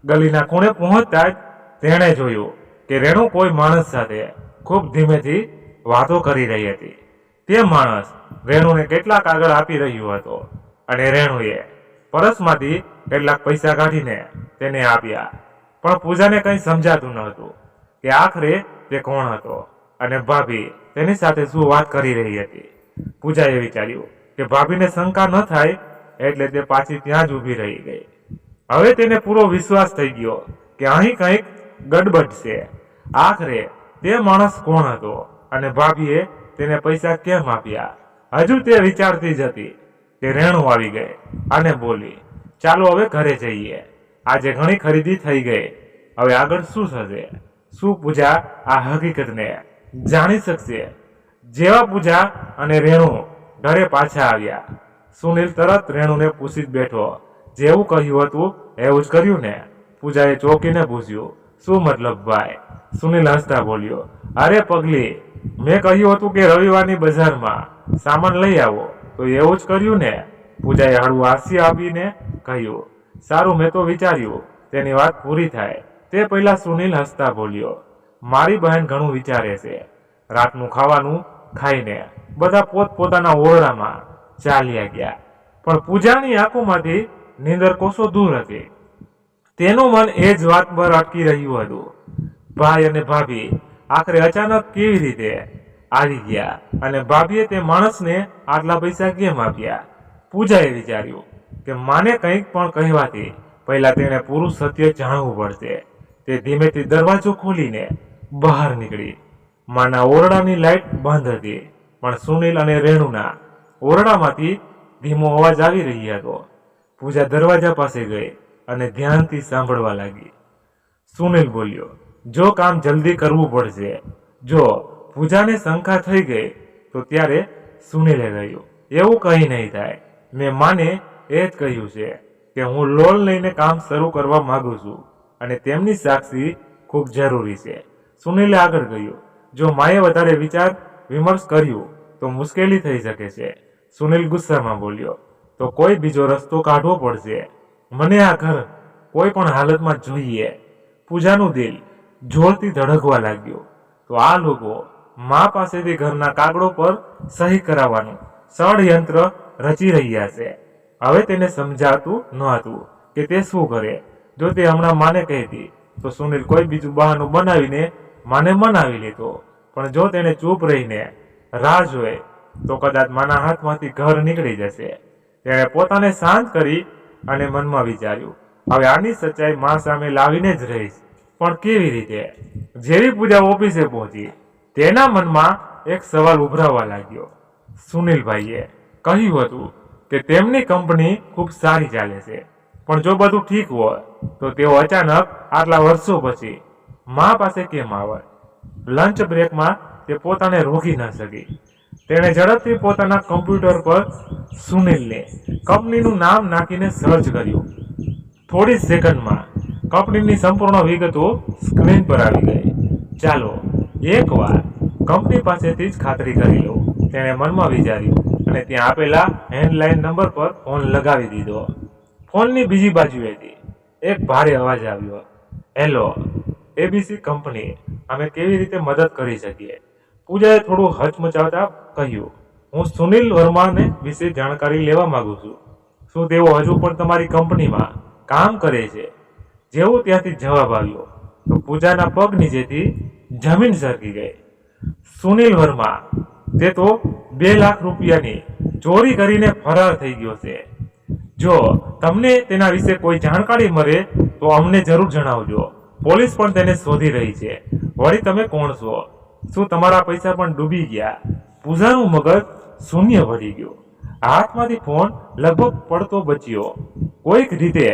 ગલીના ખૂણે પહોંચતા જ તેણે જોયું કે રેણુ કોઈ માણસ સાથે ખૂબ ધીમેથી વાતો કરી રહી હતી. તે માણસ રેણુને કેટલાક આગળ આપી રહ્યો હતો અને રેણુએ પરસમાંથી કેટલાક પૈસા કાઢીને તેને આપ્યા. પણ પૂજાને કંઈ સમજાતું ન હતું કે આખરે તે કોણ હતો અને ભાભી તેની સાથે શું વાત કરી રહી હતી. પૂજાએ વિચાર્યું કે ભાભીને શંકા ન થાય એટલે તે પાછી ત્યાં જ ઊભી રહી ગઈ. હવે તેને પૂરો વિશ્વાસ થઈ ગયો કે અહીં કંઈક ગડબડ છે. આખરે તે માણસ કોણ હતો અને ભાભીએ તેને પૈસા કેમ આપ્યા? હજુ તે વિચારતી જ હતી કે રેણુ આવી ગઈ અને બોલી, ચાલો હવે ઘરે જઈએ. આજે ઘણી ખરીદી થઈ ગઈ. હવે આગળ શું થશે? શું પૂજા આ હકીકતને જાણી શકશે? જેવા પૂજા અને રેણુ ઘરે પાછા આવ્યા, સુનિલ તરત રેણુને પૂછી જ બેઠો. જેવું કહ્યું હતું એવું જ કર્યું ને? પૂજાએ ચોંકીને પૂછ્યું. શું મતલબ ભાઈ? સુનિલ હસતા બોલ્યો, અરે પગલી, મેં કહ્યું હતું કે રવિવારની બજારમાં સામાન લઈ આવો, તો એવું જ કર્યું ને? પૂજાએ હળવું હાસ્ય આપીને કહ્યું. સારું, મેં તો વિચાર્યું તેની વાત પૂરી થાય તે પહેલા સુનિલ હસતા બોલ્યો, મારી બહેન ઘણું વિચારે છે. રાતનું ખાવાનું ખાઈને બધા પોતપોતાના ઓરડામાં ચાલ્યા ગયા. પણ પૂજાની આંખોમાંથી નીંદર કોસો દૂર હતી. તેનું મન એ જ વાત પર અટકી રહ્યું હતું. ભાઈ અને ભાભી આખરે અચાનક કેવી રીતે આવી ગયા અને ભાભીએ તે માણસને આટલા પૈસા કેમ આપ્યા? પૂજાએ વિચાર્યું કે માને કંઈક પણ કહેવાથી પહેલા તેણે પૂરું સત્ય જાણવું પડશે. તે ધીમેથી દરવાજો ખોલીને બહાર નીકળી. માના ઓરડાની લાઈટ બંધ હતી, પણ સુનિલ અને રેણુના ઓરડામાંથી ધીમો અવાજ આવી રહ્યો હતો. પૂજા દરવાજા પાસે ગઈ અને ધ્યાનથી સાંભળવા લાગી. સુનિલ બોલ્યો, જો કામ જલ્દી કરવું પડશે. જો પૂજાને શંકા થઈ ગઈ તો ત્યારે સુનિલે કહ્યું, એવું કંઈ નહીં થાય. મેં માને એ જ કહ્યું છે કે હું લોન લઈને કામ શરૂ કરવા માંગુ છું અને તેમની સાક્ષી ખૂબ જરૂરી છે. સુનિલે આગળ કહ્યું, જો માએ વધારે વિચાર વિમર્શ કર્યું તો મુશ્કેલી થઈ શકે છે. સુનિલ ગુસ્સામાં બોલ્યો, તો કોઈ બીજો રસ્તો કાઢવો પડશે. મને આ ઘર કોઈ પણ હાલતમાં જોઈએ. પૂજાનું દિલ જોરથી ધડકવા લાગ્યું. તો આ લોકો મા પાસેથી ઘરના કાગળો પર સહી કરાવવાનું ષડયંત્ર રચી રહ્યા છે. હવે તેને સમજાતું ન હતું કે તે શું કરે. જો તે હમણાં માને કહેતી તો સુનિલ કોઈ બીજું બહાનું બનાવીને માને મનાવી લેતો. પણ જો તેને ચૂપ રહીને રાહ જોએ તો કદાચ માના હાથમાંથી ઘર નીકળી જશે. તેણે પોતાને શાંત કરી અને મનમાં વિચાર્યું, હવે આની સચ્ચાઈ મા સામે લાવીને જ રહીશ. પણ કેવી રીતે? જેવી પૂજા ઓફિસે પહોંચી તેના મનમાં એક સવાલ ઉભરાવા લાગ્યો. સુનિલભાઈએ કહ્યું હતું કે તેમની કંપની ખૂબ સારી ચાલે છે, પણ જો બધું ઠીક હોય તો તેઓ અચાનક આટલા વર્ષો પછી મા પાસે કેમ આવે? લંચ બ્રેકમાં તે પોતાને રોકી ન શકી. તેણે ઝડપથી પોતાના કમ્પ્યુટર પર સુનિલને કંપનીનું નામ નાખીને સર્ચ કર્યું. થોડી સેકન્ડમાં કંપનીની સંપૂર્ણ વિગતો સ્ક્રીન પર આવી ગઈ. ચાલો એકવાર કંપની પાસેથી જ ખાતરી કરી લો, તેણે મનમાં વિચાર્યું અને ત્યાં આપેલા હેન્ડલાઇન નંબર પર ફોન લગાવી દીધો. ફોનની બીજી બાજુએથી એક ભારે અવાજ આવ્યો, હેલો, એબીસી કંપની, અમે કેવી રીતે મદદ કરી શકીએ? પૂજાએ થોડું હચમચાવતા કહ્યું, હું સુનિલ વર્માને વિશે જાણકારી લેવા માંગુ છું. શું તેઓ હજુ પણ તમારી કંપનીમાં કામ કરે છે? જેવું ત્યાંથી જવાબ આવ્યો તો પૂજાના પગ નીચેથી જમીન સરકી ગઈ. સુનિલ વર્મા, તે તો 2 લાખ રૂપિયાની ચોરી કરીને ફરાર થઈ ગયો છે. જો તમને તેના વિશે કોઈ જાણકારી મળે તો અમને જરૂર જણાવજો. પોલીસ પણ તેને શોધી રહી છે. વળી તમે કોણ છો? શું તમારા પૈસા પણ ડૂબી ગયા? પૂજાનું મગજ શૂન્ય પડી ગયું. હાથમાંથી ફોન લગભગ પડતો બચ્યો. કોઈક રીતે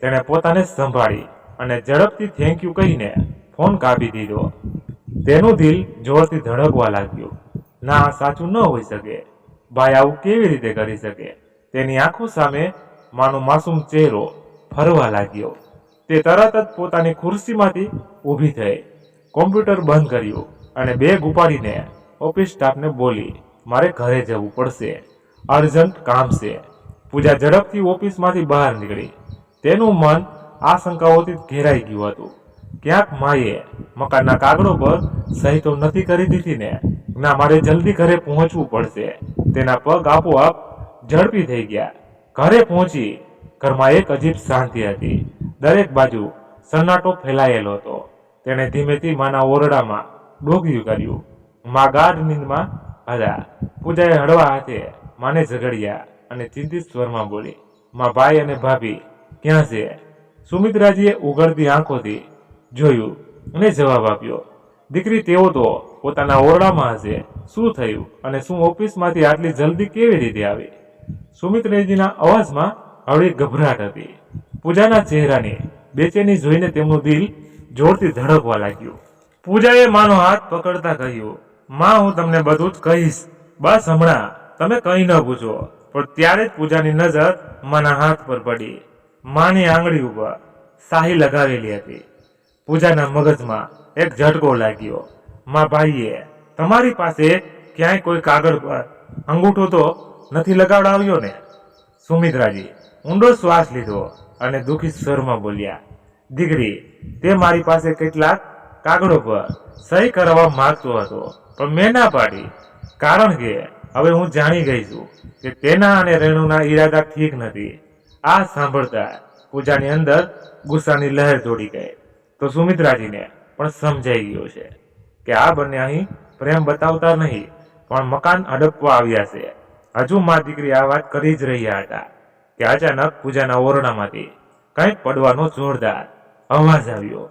તેણે પોતાને સંભાળી અને ઝડપથી થેન્ક યુ કહીને ફોન કાપી દીધો. તેનું દિલ જોરથી ધડકવા લાગ્યું. ના, સાચું ન હોઈ શકે. ભાઈ આવું કેવી રીતે કરી શકે? તેની આંખો સામે માનો માસૂમ ચહેરો ફરવા લાગ્યો. તે તરત જ પોતાની ખુરશીમાંથી ઊભી થઈ, કોમ્પ્યુટર બંધ કર્યું અને બેગ ઉપાડીને ઓફિસ સ્ટાફને બોલી, મારે ઘરે જવું પડશે, અર્જન્ટ કામ છે. પૂજા ઝડપથી ઓફિસમાંથી બહાર નીકળી. તેનું મન આશંકાઓથી ઘેરાઈ ગયું હતું. ક્યાંક માએ મકાનના કાગળો પર સહી તો નથી કરી દીધી ને? ના, મારે જલ્દી ઘરે પહોંચવું પડશે. તેના પગ આપોઆપ ઝડપી થઈ ગયા. ઘરે પહોંચી ઘરમાં એક અજીબ શાંતિ હતી. દરેક બાજુ સન્નાટો ફેલાયેલો હતો. તેણે ધીમેથી માના ઓરડામાં ડોગિયું કર્યું. મા ગાઢ નીંદમાં હતા. પૂજાએ હળવા હાથે માને ઝઘડ્યા અને ચિંતિત સ્વરમાં બોલી, મા, ભાઈ અને ભાભી ક્યાં છે? સુમિત્રાજીએ ઉઘડતી આંખોથી જોયું અને જવાબ આપ્યો, દીકરી, તેઓ તો પોતાના ઓરડામાં હશે. શું થયું અને શું ઓફિસમાંથી આટલી જલ્દી કેવી રીતે આવી? સુમિત્રાજીના અવાજમાં હળવી ગભરાટ હતી. પૂજાના ચહેરાની બેચેની જોઈને તેમનું દિલ જોરથી ધડકવા લાગ્યું. પૂજાએ માનો હાથ પકડતા કહ્યું, માં, હું તમને બધું જ કહીશ. બસ હમણાં તમે કંઈ ન પૂછો. પણ ત્યારે જ પૂજાની નજર માના હાથ પર પડી. માની આંગળી ઉપર શાહી લગાવેલી હતી. પૂજાના મગજમાં એક ઝટકો લાગ્યો. મા, ભાઈએ તમારી પાસે ક્યાંય કોઈ કાગળ પર અંગૂઠો તો નથી લગાવડાવ્યો ને? સુમિત્રાજી ઊંડો શ્વાસ લીધો અને દુઃખી સ્વરમાં બોલ્યા, દીકરી, તે મારી પાસે કેટલાક કાગળો પર સહી કરવા માંગતો હતો, પણ મેં ના પાડી. કારણ કે હવે હું જાણી ગઈ છું કે તેના અને રેણુના ઈરાદા ઠીક નથી. આ સાંભળતા પૂજાની અંદર ગુસ્સાની લહેર દોડી ગઈ. તો સુમિત્રાજીને પણ સમજાઈ ગયો છે કે આ બંને અહીં પ્રેમ બતાવતા નહીં, પણ મકાન અડકવા આવ્યા છે. હજુ મા દીકરી આ વાત કરી જ રહ્યા હતા કે અચાનક પૂજાના ઓરડામાંથી કંઈક પડવાનો જોરદાર અવાજ આવ્યો.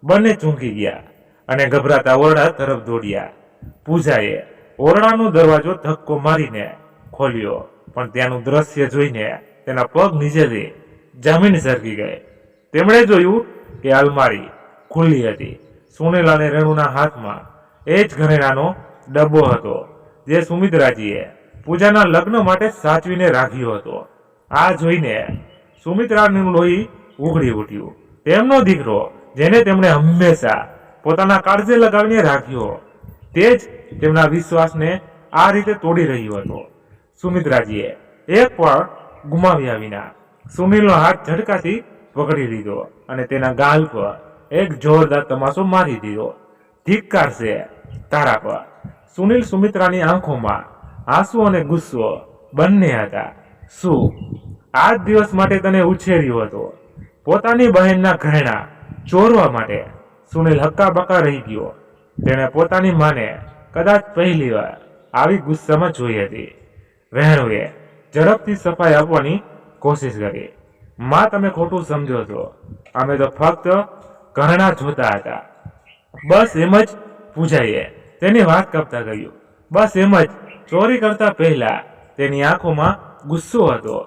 બંને ચૂંકી ગયા અને ગભરાતા ઓરડા તરફ દોડ્યા. પૂજાએ ઓરડાનો દરવાજો ધક્કો મારીને ખોલ્યો, પણ ત્યાંનું દ્રશ્ય જોઈને તેના પગ નીચેથી જમીન સરકી ગઈ. તેમણે જોયું કે અલમારી ખુલ્લી હતી. સુનિલ અને રેણુના હાથમાં એ જ ઘરેણાનો ડબ્બો હતો જે સુમિત્રાજીએ પૂજાના લગ્ન માટે સાચવીને રાખ્યો હતો. આ જોઈને સુમિત્રાનું લોહી ઉકળી ઉઠ્યું. તેમનો દીકરો, જેને તેમણે હંમેશા પોતાના કાળજે લગાવીને રાખ્યો, તે જ તેમના વિશ્વાસને આ રીતે તોડી રહ્યો હતો. સુમિત્રાજીએ એક પણ ગુમાવ્યા વિના સુનિલનો હાથ ઝટકાથી પકડી લીધો અને તેના ગાલ પર એક જોરદાર તમાચો મારી દીધો. ધિક્કાર છે તારા પર. સુનિલ સુમિત્રાની આંખોમાં આંસુ અને ગુસ્સો બંને હતા. શું આ જ દિવસ માટે તને ઉછેર્યો હતો? પોતાની બહેનના ઘરેણા ચોરવા માટે સુનિલ હક્કાબક્કા રહી ગયો. તેણે પોતાની માને કદાચ પહેલી વાર આવી ગુસ્સામાં જોઈ હતી. વહેણુએ ઝડપથી સફાઈ આપવાની કોશિશ કરી. માં, તમે ખોટું સમજો છો. અમે તો ફક્ત ઘરેણા જોતા હતા. બસ એમ જ. પૂજાએ તેની વાત કાપતા કહ્યું, બસ એમ જ. ચોરી કરતા પહેલા તેની આંખોમાં ગુસ્સો હતો.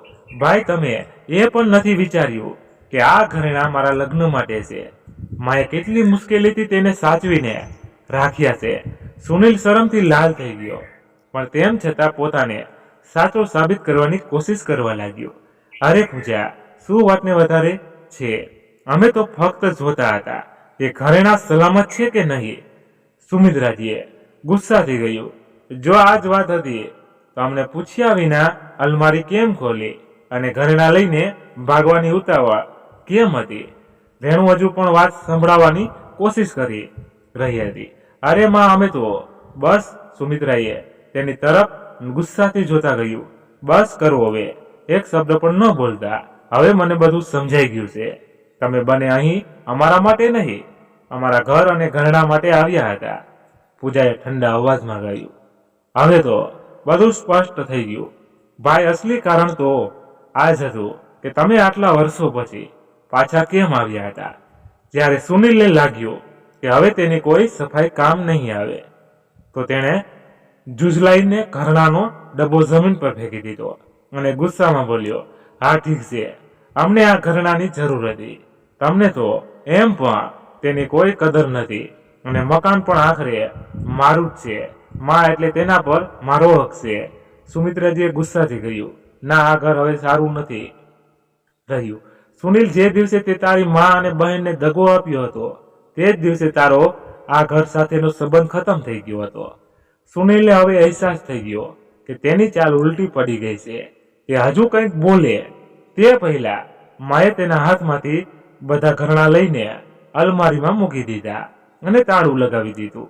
ભાઈ, તમે એ પણ નથી વિચાર્યું કે આ ઘરેણા મારા લગ્ન માટે છે. માએ કેટલી મુશ્કેલીથી તેને સાચવીને રાખ્યા છે. સુનિલ શરમથી લાલ થઈ ગયો, પણ તેમ છતાં પોતાને સાચો સાબિત કરવાની કોશિશ કરવા લાગ્યો. અરે પૂજા, શું વાતને વધારે છે? અમે તો ફક્ત જોતા હતા કે ઘરેણા સલામત છે કે નહીં. સુમિત્રાજીએ ગુસ્સા થઈ ગયું. જો આ જ વાત હતી તો અમને પૂછ્યા વિના અલમારી કેમ ખોલી અને ઘરેણા લઈને ભાગવાની ઉતાવળ કેમ હતી? રેણુ હજુ પણ વાત સંભળાવવાની કોશિશ કરી રહી હતી. અરે માં, અમે તો બસ. સુમિત્રાએ તેની તરફ ગુસ્સાથી જોતા કહ્યું, બસ કરો હવે, એક શબ્દ પણ ન બોલતા. હવે મને બધું સમજાઈ ગયું છે. તમે બંને અહીં અમારા માટે નહીં, અમારા ઘર અને ઘરડા માટે આવ્યા હતા. પૂજાએ ઠંડા અવાજમાં કહ્યું. હવે તો બધું સ્પષ્ટ થઈ ગયું ભાઈ. અસલી કારણ તો આ જ હતું કે તમે આટલા વર્ષો પછી પાછા કેમ આવ્યા હતા. જ્યારે સુનિલને લાગ્યું કે હવે તેની કોઈ સફાઈ કામ નહીં આવે, તો તેણે જુઝલાઈને ઘરણાનો ડબ્બો જમીન પર ફેંકી દીધો અને ગુસ્સામાં બોલ્યો, હા ઠીક છે, અમને આ ઘરણાની જરૂર હતી. તમને તો એમ પણ તેની કોઈ કદર નથી અને મકાન પણ આખરે મારું જ છે. માં એટલે તેના પર મારો હક છે. સુમિત્રાજીએ ગુસ્સાથી કહ્યું, ના, આ ઘર હવે સારું નથી રહ્યું. સુનિલ, જે દિવસે તે તારી માં અને બહેનને દગો આપ્યો હતો તે જ દિવસે તારો આ ઘર સાથેનો સંબંધ ખતમ થઈ ગયો હતો. સુનિલને હવે અહેસાસ થઈ ગયો કે તેની ચાલ ઉલટી પડી ગઈ છે. તે હજુ કંઈક બોલે તે પહેલા માએ તેના હાથમાંથી બધા ઘરણા લઈને અલમારીમાં મૂકી દીધા અને તાળું લગાવી દીધું.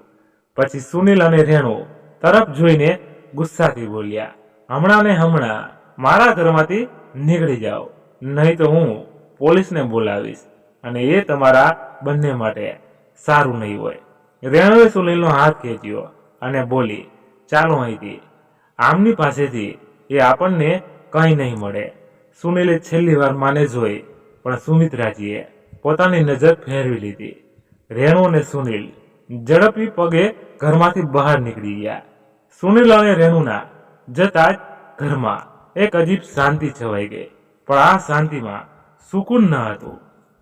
પછી સુનિલ અને રેણુ તરફ જોઈને ગુસ્સાથી બોલ્યા, હમણાં ને હમણાં મારા ઘરમાંથી નીકળી જાઓ, નહીં તો હું પોલીસને બોલાવીશ અને એ તમારા બંને માટે સારું નહીં હોય. રેણુએ સુનિલનો હાથ ખેંચ્યો અને બોલી, ચાલો અહીંથી, આમની પાસેથી એ આપણને કંઈ નહીં મળે. સુનિલે છેલ્લી વાર માને જોઈ, પણ સુમિત્રાજીએ પોતાની નજર ફેરવી લીધી. રેણુ અને સુનિલ ઝડપી પગે ઘરમાંથી બહાર નીકળી ગયા. સુનિલ અને રેણુના જતા જ ઘરમાં એક અજીબ શાંતિ છવાઈ ગઈ. પણ આ શાંતિમાં સુકૂન ન હતું,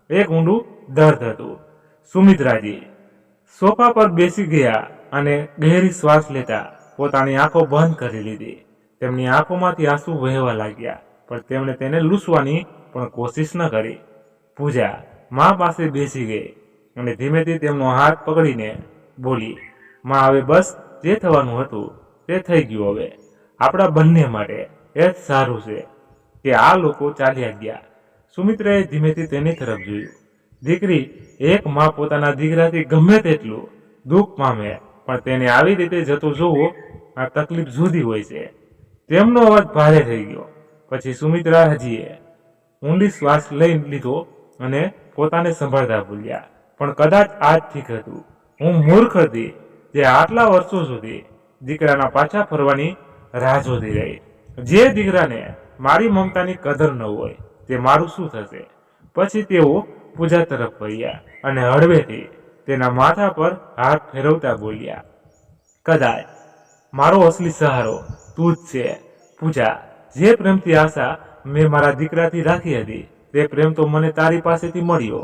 એક ઊંડું દર્દ હતું. સુમિત્રાજી સોફા પર બેસી ગયા અને ગહેરી શ્વાસ લેતા પોતાની આંખો બંધ કરી લીધી. તેમની આંખોમાંથી આંસુ વહેવા લાગ્યા, પણ તેમણે તેને લૂછવાની પણ કોશિશ ન કરી. પૂજા મા પાસે બેસી ગઈ અને ધીમેથી તેમનો હાથ પકડીને બોલી, માં, હવે બસ, જે થવાનું હતું તે થઈ ગયું. હવે આપણા બંને માટે એ જ સારું છે કે આ લોકો ચાલ્યા ગયા. સુમિત્રાએ ધીમેથી તેની તરફ જોયું. દીકરી, એક માં પોતાના દીકરાથી ગમે તેટલું દુઃખ પામે, પણ તેને આવી રીતે જતો જોવો, આ તકલીફ જુદી હોય છે. તેમનો અવાજ ભારે થઈ ગયો. પછી સુમિત્રાજીએ ઊંડી શ્વાસ લઈ લીધો અને પોતાને સંભાળતા બોલ્યા, પણ કદાચ આ જ ઠીક હતું. હું મૂર્ખ હતી જે આટલા વર્ષો સુધી દીકરાના પાછા ફરવાની રાહ જોતી રહી. જે દીકરાને મારી મમતાની કદર ન હોય તે મારું શું થશે. પછી તેઓ પૂજા તરફ વળ્યા અને હળવેથી તેના માથા પર હાથ ફેરવતા બોલ્યા, કદાચ મારો અસલી સહારો તું જ છે. પૂજા, જે પ્રેમથી આશા મેં મારા દીકરાથી રાખી હતી તે પ્રેમ તો મને તારી પાસેથી મળ્યો.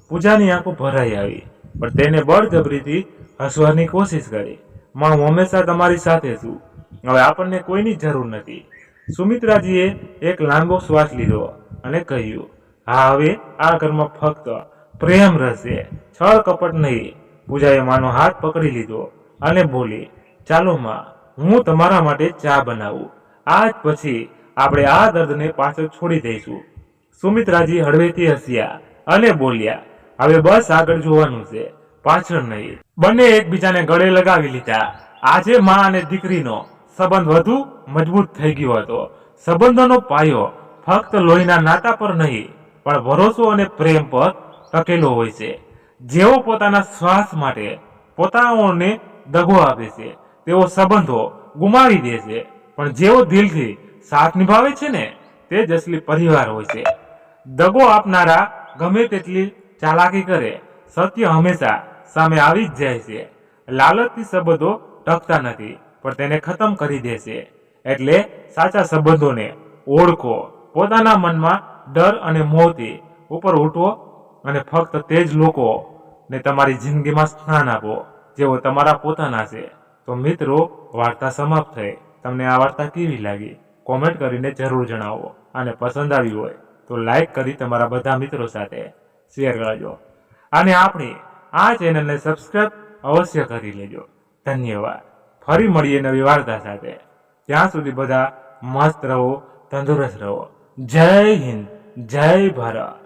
પૂજાની આંખો ભરાઈ આવી, પણ તેને બળજબરીથી હસવાની કોશિશ કરી. માં, હું હંમેશા તમારી સાથે છું, હવે આપણને કોઈની જરૂર નથી. સુમિત્રાજીએ એક લાંબો શ્વાસ લીધો અને કહ્યું, હા, હવે આ ઘરમાં ફક્ત પ્રેમ રહેશે, છળ કપટ નહીં. પૂજાએ માનો હાથ પકડી લીધો અને બોલી, ચાલો માં, હું તમારા માટે ચા બનાવું. આજ પછી આપણે આ દર્દને પાછળ છોડી દઈશું. સુમિત્રાજી હળવેથી હસ્યા અને બોલ્યા, હવે બસ આગળ જોવાનું છે, પાછળ નહીં. બંને એકબીજાને ગળે લગાવી લીધા. આજે માં અને દીકરીનો સંબંધ વધુ મજબૂત થઈ ગયો હતો. સંબંધોનો પાયો ફક્ત લોહીના નાતા પર નહીં, પણ ભરોસો અને પ્રેમ પર ટકેલો હોય છે. જેઓ પોતાના શ્વાસ માટે પોતાઓને દગો આપે છે તેઓ સંબંધો ગુમાવી દે છે, પણ જેઓ દિલથી સાથ નિભાવે છે ને તે જ અસલી પરિવાર હોય છે. દગો આપનારા ગમે તેટલી ચાલાકી કરે, સત્ય હંમેશા સામે આવી જ જાય છે. લાલચથી સંબંધો ટકતા નથી, પણ તેને ખતમ કરી દે છે. એટલે સાચા સંબંધોને ઓળખો, પોતાના મનમાં ડર અને મોહથી ઉપર ઉઠો અને ફક્ત તે જ લોકોને તમારી જિંદગીમાં સ્થાન આપો જેઓ તમારા પોતાના છે. તો મિત્રો, વાર્તા સમાપ્ત થઈ. તમને આ વાર્તા કેવી લાગી કોમેન્ટ કરીને જરૂર જણાવો, અને પસંદ આવી હોય તો લાઈક કરી તમારા બધા મિત્રો સાથે શેર કરજો, અને આપણી આ ચેનલને સબસ્ક્રાઇબ અવશ્ય કરી લેજો. ધન્યવાદ. ફરી મળીએ નવી વાર્તા સાથે. ત્યાં સુધી બધા મસ્ત રહો, તંદુરસ્ત રહો. જય હિન્દ, જય ભારત.